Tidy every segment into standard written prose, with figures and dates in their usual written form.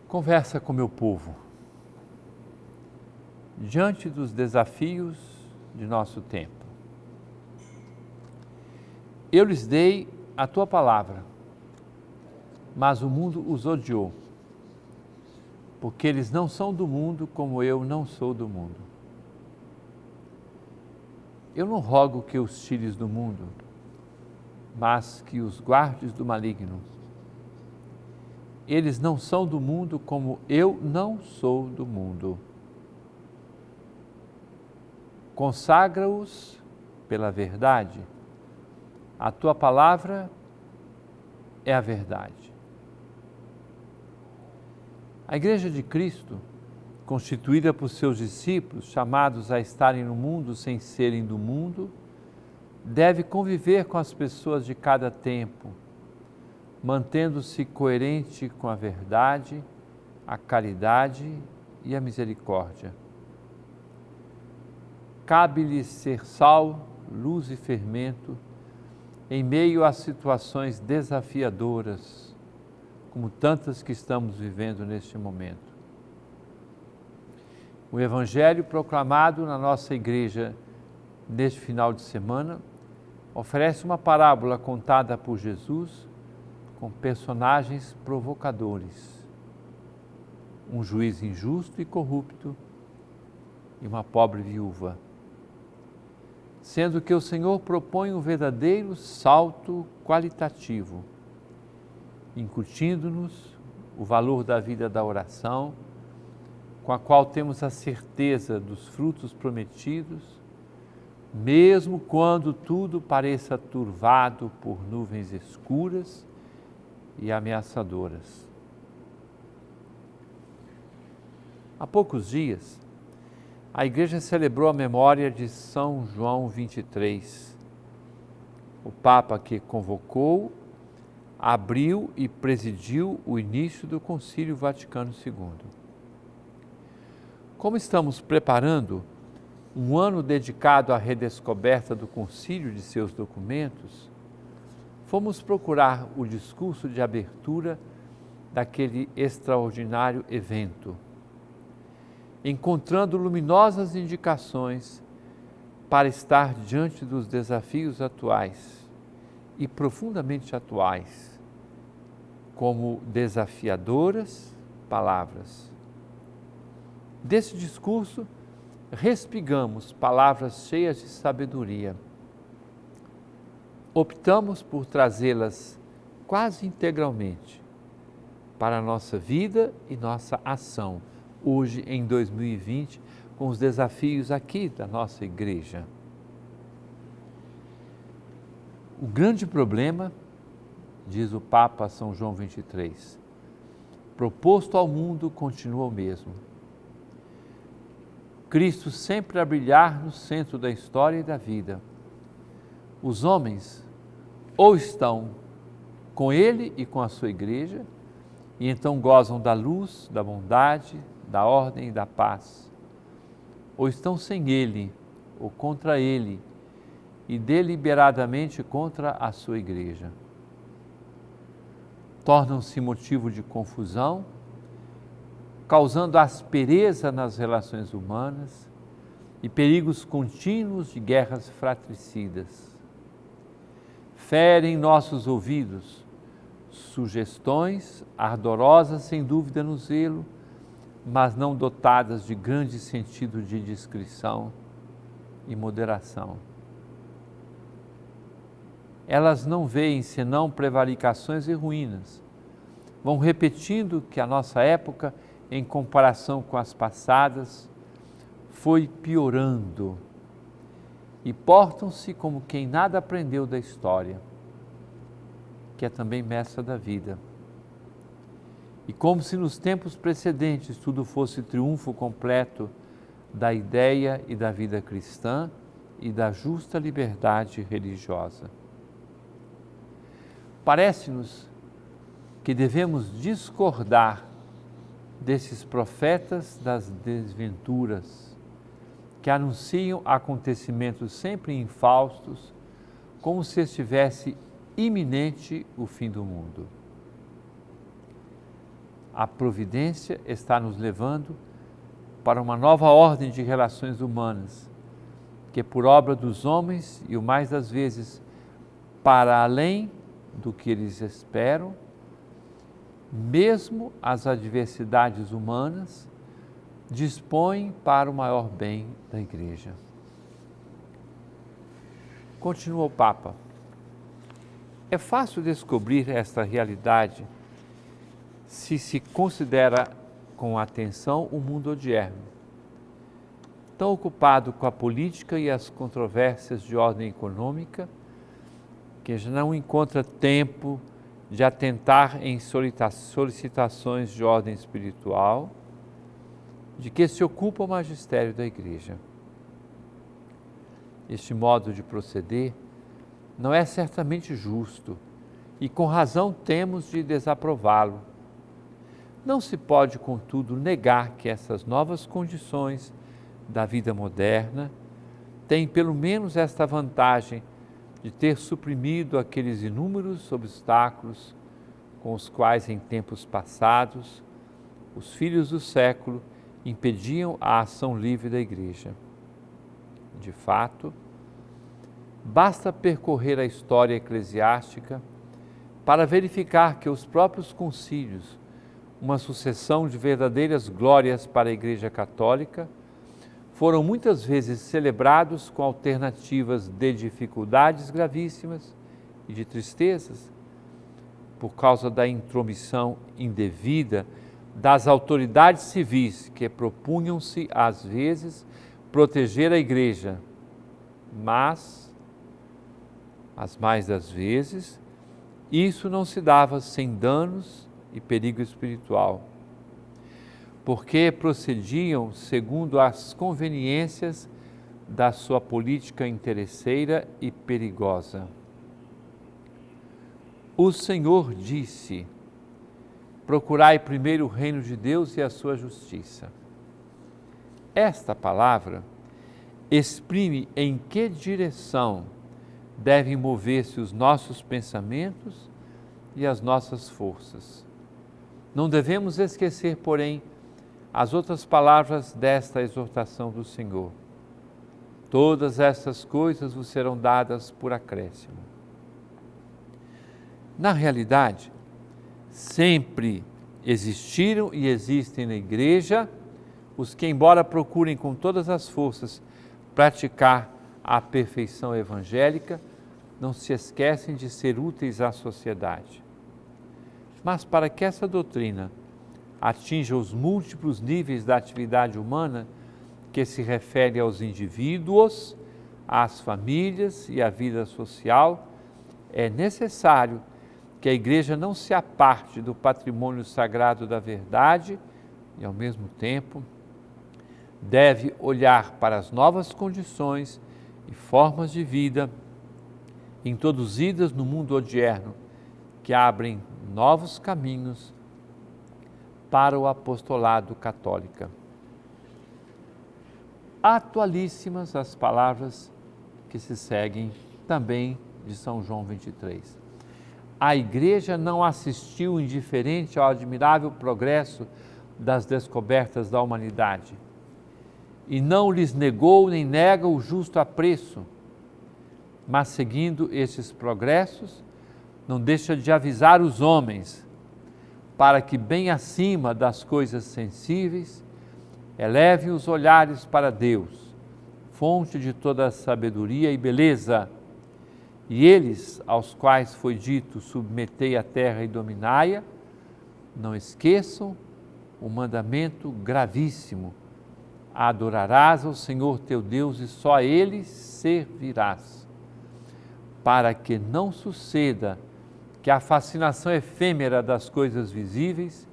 Conversa com meu povo. Diante dos desafios de nosso tempo, eu lhes dei a tua palavra, mas o mundo os odiou, porque eles não são do mundo como eu não sou do mundo. Eu não rogo que os tires do mundo, mas que os guardes do maligno. Eles não são do mundo como eu não sou do mundo. Consagra-os pela verdade. A tua palavra é a verdade. A Igreja de Cristo, constituída por seus discípulos, chamados a estarem no mundo sem serem do mundo, deve conviver com as pessoas de cada tempo, mantendo-se coerente com a verdade, a caridade e a misericórdia. Cabe-lhes ser sal, luz e fermento em meio a situações desafiadoras, como tantas que estamos vivendo neste momento. O Evangelho proclamado na nossa igreja neste final de semana oferece uma parábola contada por Jesus com personagens provocadores. Um juiz injusto e corrupto e uma pobre viúva. Sendo que o Senhor propõe um verdadeiro salto qualitativo, incutindo-nos o valor da vida da oração, com a qual temos a certeza dos frutos prometidos, mesmo quando tudo pareça turvado por nuvens escuras e ameaçadoras. Há poucos dias, a Igreja celebrou a memória de São João 23, o Papa que convocou, abriu e presidiu o início do Concílio Vaticano II. Como estamos preparando um ano dedicado à redescoberta do concílio de seus documentos, fomos procurar o discurso de abertura daquele extraordinário evento, encontrando luminosas indicações para estar diante dos desafios atuais e profundamente atuais, como desafiadoras palavras. Desse discurso, respigamos palavras cheias de sabedoria. Optamos por trazê-las quase integralmente para a nossa vida e nossa ação, hoje em 2020, com os desafios aqui da nossa igreja. O grande problema, diz o Papa São João 23, proposto ao mundo continua o mesmo. Cristo sempre a brilhar no centro da história e da vida. Os homens ou estão com Ele e com a sua igreja, e então gozam da luz, da bondade, da ordem e da paz, ou estão sem Ele, ou contra Ele, e deliberadamente contra a sua igreja. Tornam-se motivo de confusão, causando aspereza nas relações humanas e perigos contínuos de guerras fratricidas. Ferem nossos ouvidos sugestões ardorosas, sem dúvida, no zelo, mas não dotadas de grande sentido de discrição e moderação. Elas não veem senão prevaricações e ruínas. Vão repetindo que a nossa época, em comparação com as passadas, foi piorando e portam-se como quem nada aprendeu da história, que é também mestra da vida. E como se nos tempos precedentes tudo fosse triunfo completo da ideia e da vida cristã e da justa liberdade religiosa. Parece-nos que devemos discordar desses profetas das desventuras, que anunciam acontecimentos sempre infaustos, como se estivesse iminente o fim do mundo. a providência está nos levando para uma nova ordem de relações humanas, que por obra dos homens e o mais das vezes para além do que eles esperam, mesmo as adversidades humanas dispõem para o maior bem da Igreja. Continua o Papa. É fácil descobrir esta realidade se se considera com atenção o mundo odierno, tão ocupado com a política e as controvérsias de ordem econômica, que já não encontra tempo de atentar em solicitações de ordem espiritual, de que se ocupa o magistério da Igreja. Este modo de proceder não é certamente justo e com razão temos de desaprová-lo. Não se pode, contudo, negar que essas novas condições da vida moderna têm pelo menos esta vantagem de ter suprimido aqueles inúmeros obstáculos com os quais em tempos passados os filhos do século impediam a ação livre da Igreja. De fato, basta percorrer a história eclesiástica para verificar que os próprios concílios, uma sucessão de verdadeiras glórias para a Igreja Católica, foram muitas vezes celebrados com alternativas de dificuldades gravíssimas e de tristezas, por causa da intromissão indevida das autoridades civis que propunham-se, às vezes, proteger a Igreja, mas, as mais das vezes, isso não se dava sem danos e perigo espiritual, porque procediam segundo as conveniências da sua política interesseira e perigosa. O Senhor disse: procurai primeiro o reino de Deus e a sua justiça. Esta palavra exprime em que direção devem mover-se os nossos pensamentos e as nossas forças. Não devemos esquecer, porém, as outras palavras desta exortação do Senhor. Todas estas coisas vos serão dadas por acréscimo. Na realidade, sempre existiram e existem na Igreja os que, embora procurem com todas as forças praticar a perfeição evangélica, não se esquecem de ser úteis à sociedade. Mas para que essa doutrina atinja os múltiplos níveis da atividade humana, que se refere aos indivíduos, às famílias e à vida social, é necessário que a Igreja não se aparte do patrimônio sagrado da verdade e, ao mesmo tempo, deve olhar para as novas condições e formas de vida introduzidas no mundo odierno, que abrem novos caminhos para o apostolado católico. Atualíssimas as palavras que se seguem também de São João 23. A Igreja não assistiu indiferente ao admirável progresso das descobertas da humanidade e não lhes negou nem nega o justo apreço, mas seguindo esses progressos, não deixa de avisar os homens para que, bem acima das coisas sensíveis, elevem os olhares para Deus, fonte de toda a sabedoria e beleza, e eles, aos quais foi dito, submetei a terra e dominai-a, não esqueçam o mandamento gravíssimo: adorarás ao Senhor teu Deus e só a Ele servirás, para que não suceda que a fascinação efêmera das coisas visíveis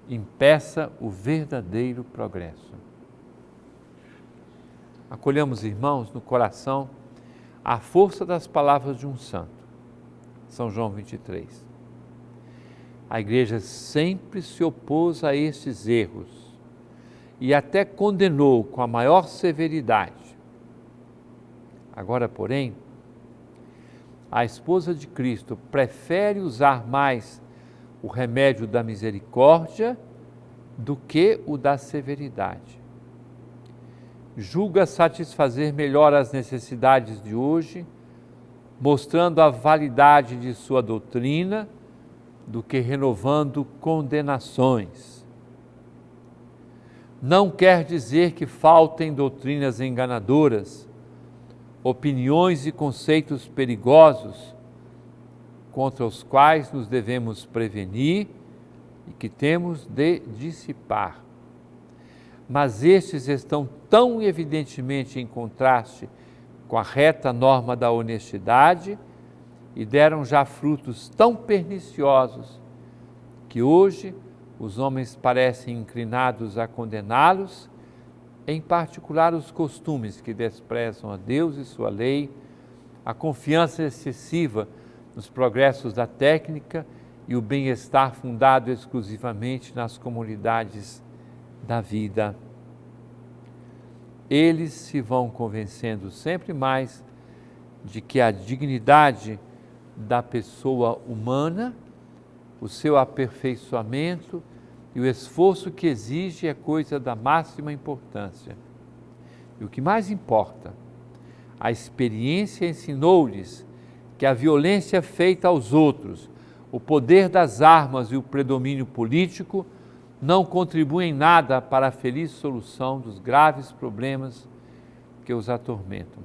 impeça o verdadeiro progresso. Acolhamos, irmãos, no coração a força das palavras de um santo, São João 23. A Igreja sempre se opôs a estes erros e até condenou com a maior severidade. Agora, porém, a esposa de Cristo prefere usar mais o remédio da misericórdia do que o da severidade. Julga satisfazer melhor as necessidades de hoje, mostrando a validade de sua doutrina, do que renovando condenações. Não quer dizer que faltem doutrinas enganadoras, opiniões e conceitos perigosos, contra os quais nos devemos prevenir e que temos de dissipar. Mas estes estão tão evidentemente em contraste com a reta norma da honestidade e deram já frutos tão perniciosos que hoje os homens parecem inclinados a condená-los, em particular os costumes que desprezam a Deus e sua lei, a confiança excessiva nos progressos da técnica e o bem-estar fundado exclusivamente nas comunidades da vida. Eles se vão convencendo sempre mais de que a dignidade da pessoa humana, o seu aperfeiçoamento e o esforço que exige é coisa da máxima importância. E o que mais importa, a experiência ensinou-lhes que a violência feita aos outros, o poder das armas e o predomínio político não contribuem em nada para a feliz solução dos graves problemas que os atormentam.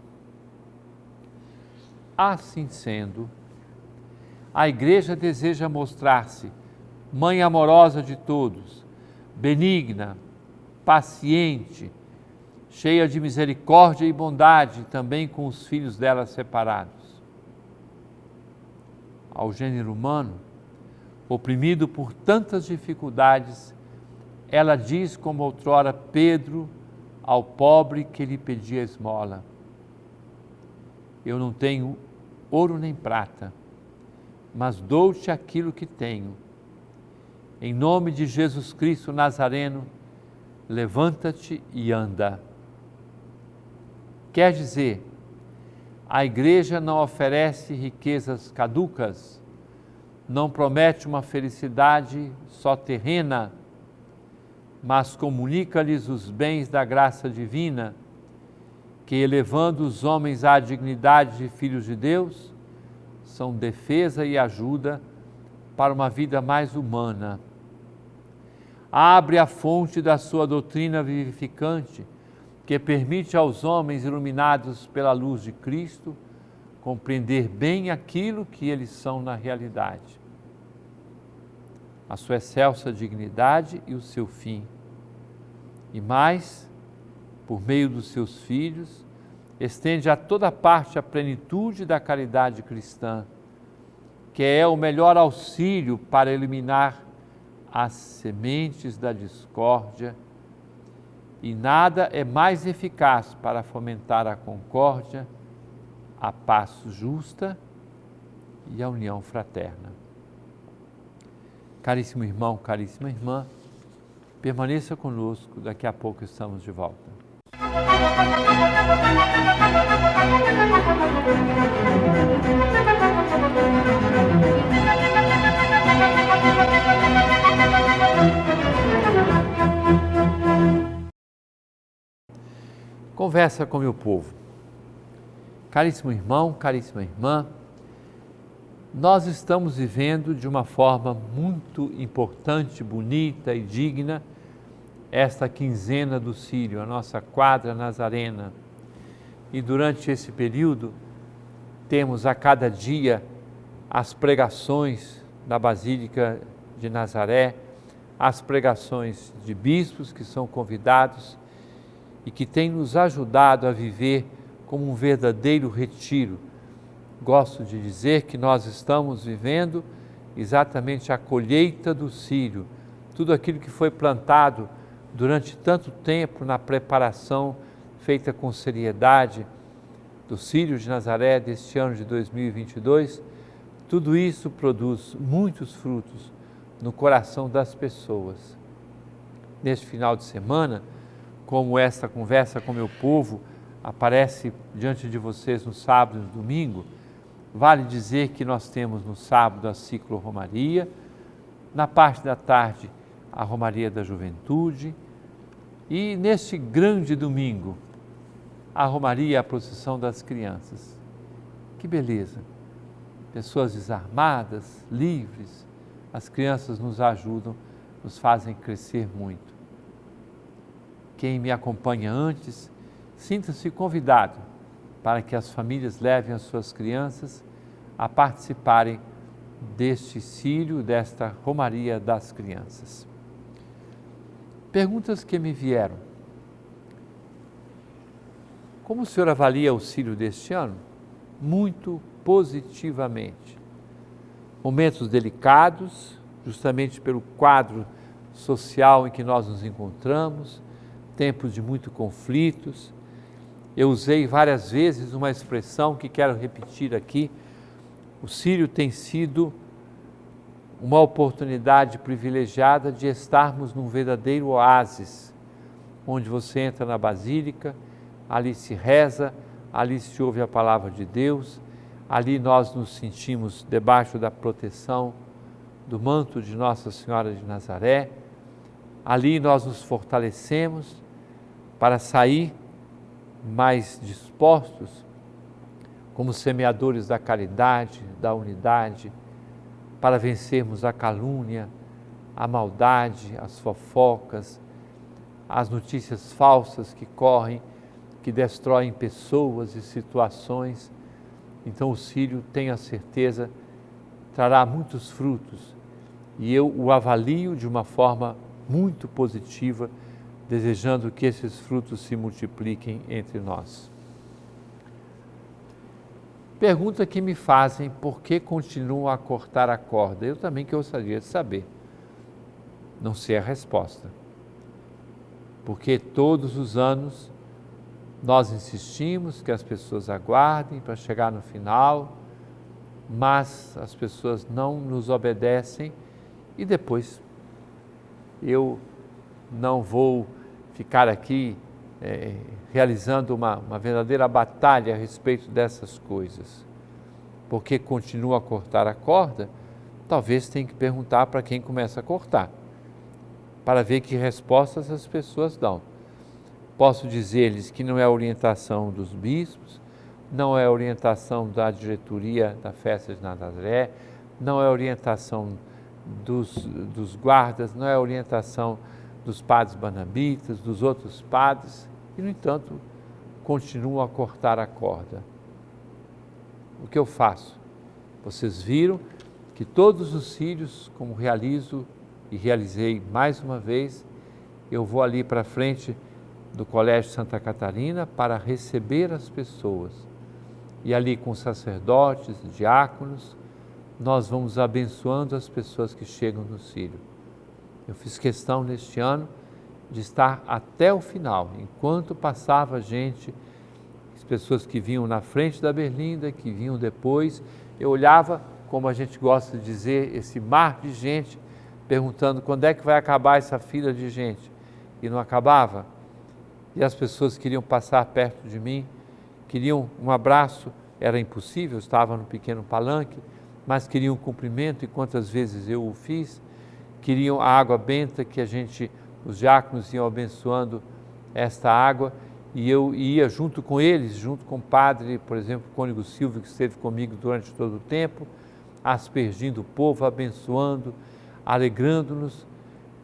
Assim sendo, a Igreja deseja mostrar-se mãe amorosa de todos, benigna, paciente, cheia de misericórdia e bondade também com os filhos dela separados. Ao gênero humano, oprimido por tantas dificuldades, ela diz como outrora Pedro ao pobre que lhe pedia esmola: eu não tenho ouro nem prata, mas dou-te aquilo que tenho. Em nome de Jesus Cristo Nazareno, levanta-te e anda. Quer dizer, a Igreja não oferece riquezas caducas, não promete uma felicidade só terrena, mas comunica-lhes os bens da graça divina, que, elevando os homens à dignidade de filhos de Deus, são defesa e ajuda para uma vida mais humana. Abre a fonte da sua doutrina vivificante, que permite aos homens iluminados pela luz de Cristo compreender bem aquilo que eles são na realidade, a sua excelsa dignidade e o seu fim. E mais, por meio dos seus filhos, estende a toda parte a plenitude da caridade cristã, que é o melhor auxílio para eliminar as sementes da discórdia, e nada é mais eficaz para fomentar a concórdia, a paz justa e a união fraterna. Caríssimo irmão, caríssima irmã, permaneça conosco, daqui a pouco estamos de volta. Conversa com meu povo. Caríssimo irmão, caríssima irmã, nós estamos vivendo de uma forma muito importante, bonita e digna esta quinzena do Círio, a nossa quadra nazarena. E durante esse período temos a cada dia as pregações na Basílica de Nazaré, as pregações de bispos que são convidados e que têm nos ajudado a viver como um verdadeiro retiro. Gosto de dizer que nós estamos vivendo exatamente a colheita do Círio, tudo aquilo que foi plantado durante tanto tempo na preparação feita com seriedade do Círio de Nazaré deste ano de 2022, tudo isso produz muitos frutos no coração das pessoas. Neste final de semana, como esta conversa com meu povo aparece diante de vocês no sábado e no domingo, vale dizer que nós temos no sábado a ciclo-romaria, Na parte da tarde, a Romaria da Juventude. E neste grande domingo, a Romaria, a procissão das crianças. Que beleza! Pessoas desarmadas, livres, as crianças nos ajudam, nos fazem crescer muito. Quem me acompanha antes, sinta-se convidado para que as famílias levem as suas crianças a participarem deste círio, desta Romaria das Crianças. Perguntas que me vieram. Como o senhor avalia o círio deste ano? Muito positivamente. Momentos delicados, justamente pelo quadro social em que nós nos encontramos, tempos de muitos conflitos. Eu usei várias vezes uma expressão que quero repetir aqui. O círio tem sido uma oportunidade privilegiada de estarmos num verdadeiro oásis, onde você entra na basílica, ali se reza, ali se ouve a palavra de Deus, ali nós nos sentimos debaixo da proteção do manto de Nossa Senhora de Nazaré, ali nós nos fortalecemos para sair mais dispostos como semeadores da caridade, da unidade, para vencermos a calúnia, a maldade, as fofocas, as notícias falsas que correm, que destroem pessoas e situações. Então o círio, tenho a certeza, trará muitos frutos e eu o avalio de uma forma muito positiva, desejando que esses frutos se multipliquem entre nós. Pergunta que me fazem por que continuam a cortar a corda. Eu também gostaria de saber. Não sei a resposta. Porque todos os anos nós insistimos que as pessoas aguardem para chegar no final, mas as pessoas não nos obedecem e depois eu não vou ficar aqui realizando uma verdadeira batalha a respeito dessas coisas. Porque continua a cortar a corda, talvez tenha que perguntar para quem começa a cortar, para ver que respostas as pessoas dão. Posso dizer-lhes que não é orientação dos bispos, não é orientação da diretoria da Festa de Nazaré, não é orientação dos guardas, não é orientação dos padres banabitas, dos outros padres, e, no entanto, continuam a cortar a corda. O que eu faço? Vocês viram que todos os círios, como realizo e realizei mais uma vez, eu vou ali para frente do Colégio Santa Catarina para receber as pessoas. E ali com sacerdotes, diáconos, nós vamos abençoando as pessoas que chegam no círio. Eu fiz questão neste ano de estar até o final, enquanto passava gente, as pessoas que vinham na frente da berlinda, que vinham depois, eu olhava, como a gente gosta de dizer, esse mar de gente, perguntando quando é que vai acabar essa fila de gente, e não acabava, e as pessoas queriam passar perto de mim, queriam um abraço, era impossível, eu estava no pequeno palanque, mas queriam um cumprimento, e quantas vezes eu o fiz, queriam a água benta que os diáconos iam abençoando esta água e eu ia junto com eles, junto com o padre, por exemplo, Cônego Silva, que esteve comigo durante todo o tempo, aspergindo o povo, abençoando, alegrando-nos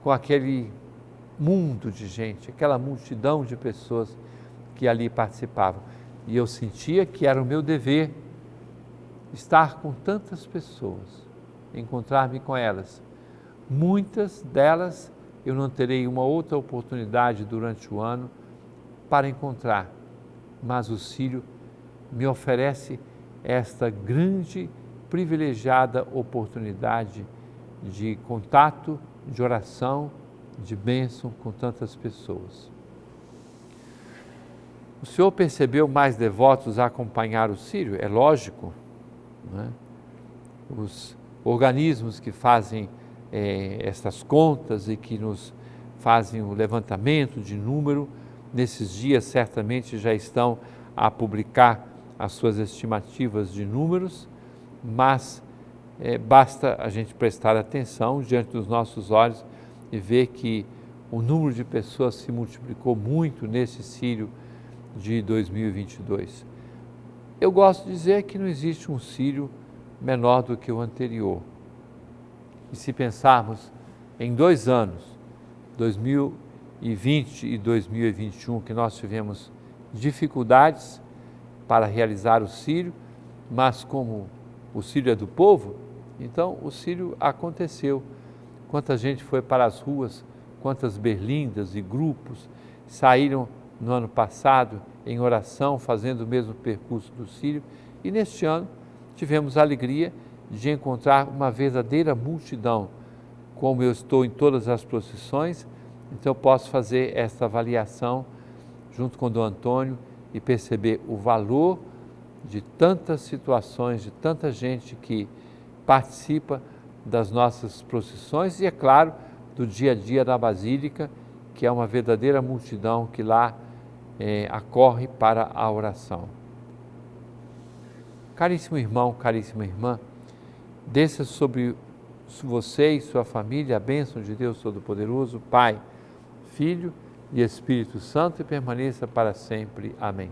com aquele mundo de gente, aquela multidão de pessoas que ali participavam. E eu sentia que era o meu dever estar com tantas pessoas, encontrar-me com elas. Muitas delas eu não terei uma outra oportunidade durante o ano para encontrar, mas o círio me oferece esta grande, privilegiada oportunidade de contato, de oração, de bênção com tantas pessoas. O senhor percebeu mais devotos a acompanhar o círio? É lógico, não é? Os organismos que fazem essas contas e que nos fazem o levantamento de número, nesses dias certamente já estão a publicar as suas estimativas de números, mas basta a gente prestar atenção diante dos nossos olhos e ver que o número de pessoas se multiplicou muito nesse Sírio de 2022. Eu gosto de dizer que não existe um Sírio menor do que o anterior. E se pensarmos em 2 anos, 2020 e 2021, que nós tivemos dificuldades para realizar o Sírio, mas como o Sírio é do povo, então o Sírio aconteceu. Quanta gente foi para as ruas, quantas berlindas e grupos saíram no ano passado em oração, fazendo o mesmo percurso do Sírio, e neste ano tivemos a alegria de encontrar uma verdadeira multidão. Como eu estou em todas as procissões, então eu posso fazer esta avaliação junto com o Dom Antônio e perceber o valor de tantas situações, de tanta gente que participa das nossas procissões e, é claro, do dia a dia da Basílica, que é uma verdadeira multidão que lá acorre para a oração. Caríssimo irmão, caríssima irmã, desça sobre você e sua família a bênção de Deus Todo-Poderoso, Pai, Filho e Espírito Santo, e permaneça para sempre. Amém.